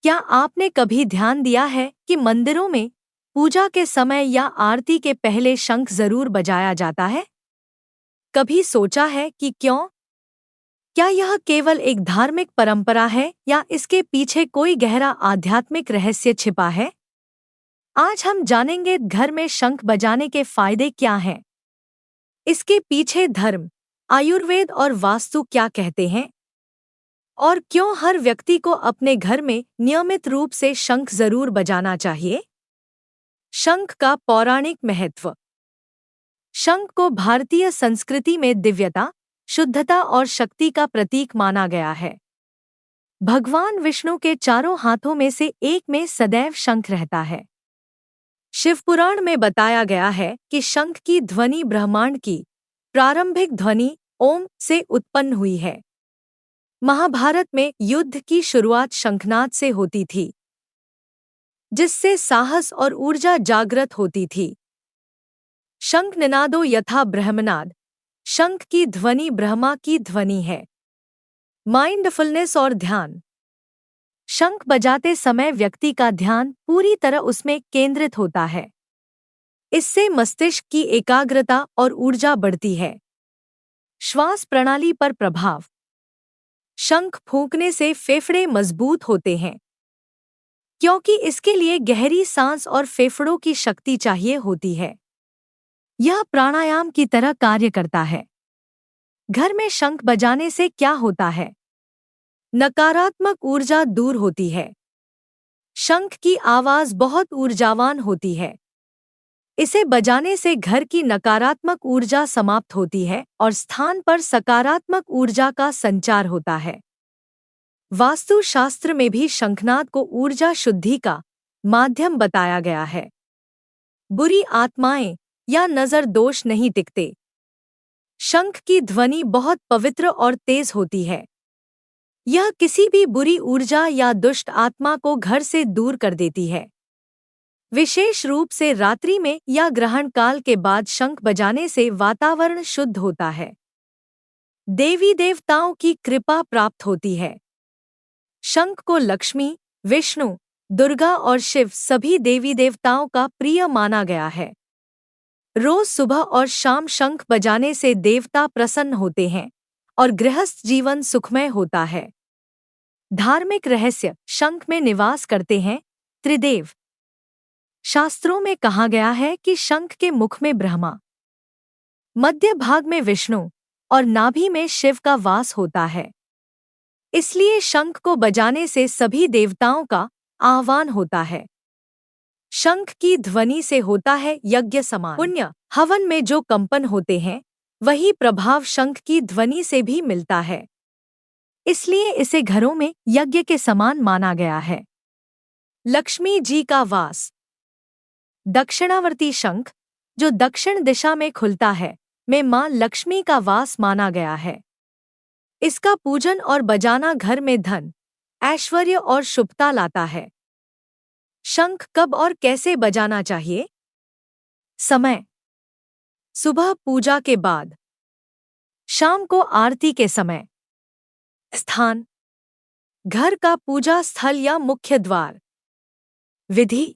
क्या आपने कभी ध्यान दिया है कि मंदिरों में पूजा के समय या आरती के पहले शंख जरूर बजाया जाता है? कभी सोचा है कि क्यों? क्या यह केवल एक धार्मिक परंपरा है या इसके पीछे कोई गहरा आध्यात्मिक रहस्य छिपा है? आज हम जानेंगे घर में शंख बजाने के फायदे क्या हैं, इसके पीछे धर्म, आयुर्वेद और वास्तु क्या कहते हैं, और क्यों हर व्यक्ति को अपने घर में नियमित रूप से शंख जरूर बजाना चाहिए। शंख का पौराणिक महत्व। शंख को भारतीय संस्कृति में दिव्यता, शुद्धता और शक्ति का प्रतीक माना गया है। भगवान विष्णु के चारों हाथों में से एक में सदैव शंख रहता है। शिवपुराण में बताया गया है कि शंख की ध्वनि ब्रह्मांड की प्रारंभिक ध्वनि ओम से उत्पन्न हुई है। महाभारत में युद्ध की शुरुआत शंखनाद से होती थी, जिससे साहस और ऊर्जा जागृत होती थी। शंख निनादो यथा ब्रह्मनाद। शंख की ध्वनि ब्रह्मा की ध्वनि है। माइंडफुलनेस और ध्यान। शंख बजाते समय व्यक्ति का ध्यान पूरी तरह उसमें केंद्रित होता है। इससे मस्तिष्क की एकाग्रता और ऊर्जा बढ़ती है। श्वास प्रणाली पर प्रभाव। शंख फूंकने से फेफड़े मजबूत होते हैं, क्योंकि इसके लिए गहरी सांस और फेफड़ों की शक्ति चाहिए होती है। यह प्राणायाम की तरह कार्य करता है। घर में शंख बजाने से क्या होता है? नकारात्मक ऊर्जा दूर होती है। शंख की आवाज बहुत ऊर्जावान होती है। इसे बजाने से घर की नकारात्मक ऊर्जा समाप्त होती है और स्थान पर सकारात्मक ऊर्जा का संचार होता है। वास्तुशास्त्र में भी शंखनाद को ऊर्जा शुद्धि का माध्यम बताया गया है। बुरी आत्माएं या नजर दोष नहीं टिकते। शंख की ध्वनि बहुत पवित्र और तेज होती है। यह किसी भी बुरी ऊर्जा या दुष्ट आत्मा को घर से दूर कर देती है। विशेष रूप से रात्रि में या ग्रहण काल के बाद शंख बजाने से वातावरण शुद्ध होता है। देवी देवताओं की कृपा प्राप्त होती है। शंख को लक्ष्मी, विष्णु, दुर्गा और शिव सभी देवी देवताओं का प्रिय माना गया है। रोज सुबह और शाम शंख बजाने से देवता प्रसन्न होते हैं और गृहस्थ जीवन सुखमय होता है। धार्मिक रहस्य। शंख में निवास करते हैं त्रिदेव। शास्त्रों में कहा गया है कि शंख के मुख में ब्रह्मा, मध्य भाग में विष्णु और नाभि में शिव का वास होता है। इसलिए शंख को बजाने से सभी देवताओं का आह्वान होता है। शंख की ध्वनि से होता है यज्ञ समान पुण्य। हवन में जो कंपन होते हैं, वही प्रभाव शंख की ध्वनि से भी मिलता है। इसलिए इसे घरों में यज्ञ के समान माना गया है। लक्ष्मी जी का वास। दक्षिणावर्ती शंख, जो दक्षिण दिशा में खुलता है, में मां लक्ष्मी का वास माना गया है। इसका पूजन और बजाना घर में धन, ऐश्वर्य और शुभता लाता है। शंख कब और कैसे बजाना चाहिए? समय: सुबह पूजा के बाद, शाम को आरती के समय। स्थान: घर का पूजा स्थल या मुख्य द्वार। विधि: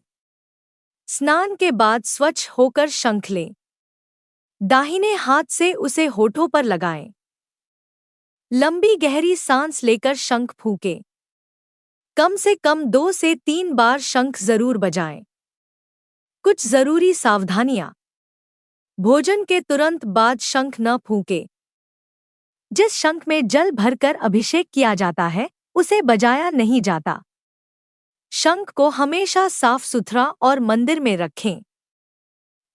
स्नान के बाद स्वच्छ होकर शंख लें। दाहिने हाथ से उसे होठों पर लगाएं। लंबी गहरी सांस लेकर शंख फूंकें। कम से कम 2 से 3 बार शंख जरूर बजाएं। कुछ जरूरी सावधानियां। भोजन के तुरंत बाद शंख न फूंकें। जिस शंख में जल भरकर अभिषेक किया जाता है, उसे बजाया नहीं जाता। शंख को हमेशा साफ सुथरा और मंदिर में रखें।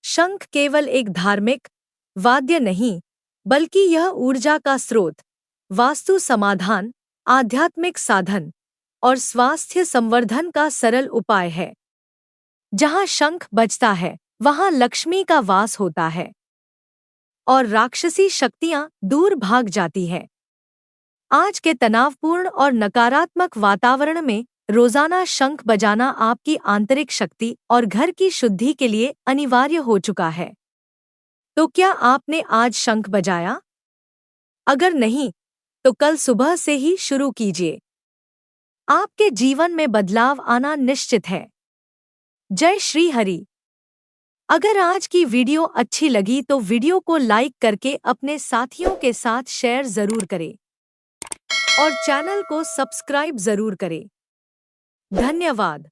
शंख केवल एक धार्मिक वाद्य नहीं, बल्कि यह ऊर्जा का स्रोत, वास्तु समाधान, आध्यात्मिक साधन और स्वास्थ्य संवर्धन का सरल उपाय है। जहाँ शंख बजता है, वहाँ लक्ष्मी का वास होता है और राक्षसी शक्तियाँ दूर भाग जाती है। आज के तनावपूर्ण और नकारात्मक वातावरण में रोजाना शंख बजाना आपकी आंतरिक शक्ति और घर की शुद्धि के लिए अनिवार्य हो चुका है। तो क्या आपने आज शंख बजाया? अगर नहीं, तो कल सुबह से ही शुरू कीजिए। आपके जीवन में बदलाव आना निश्चित है। जय श्री हरि। अगर आज की वीडियो अच्छी लगी तो वीडियो को लाइक करके अपने साथियों के साथ शेयर जरूर करें और चैनल को सब्सक्राइब जरूर करें। धन्यवाद।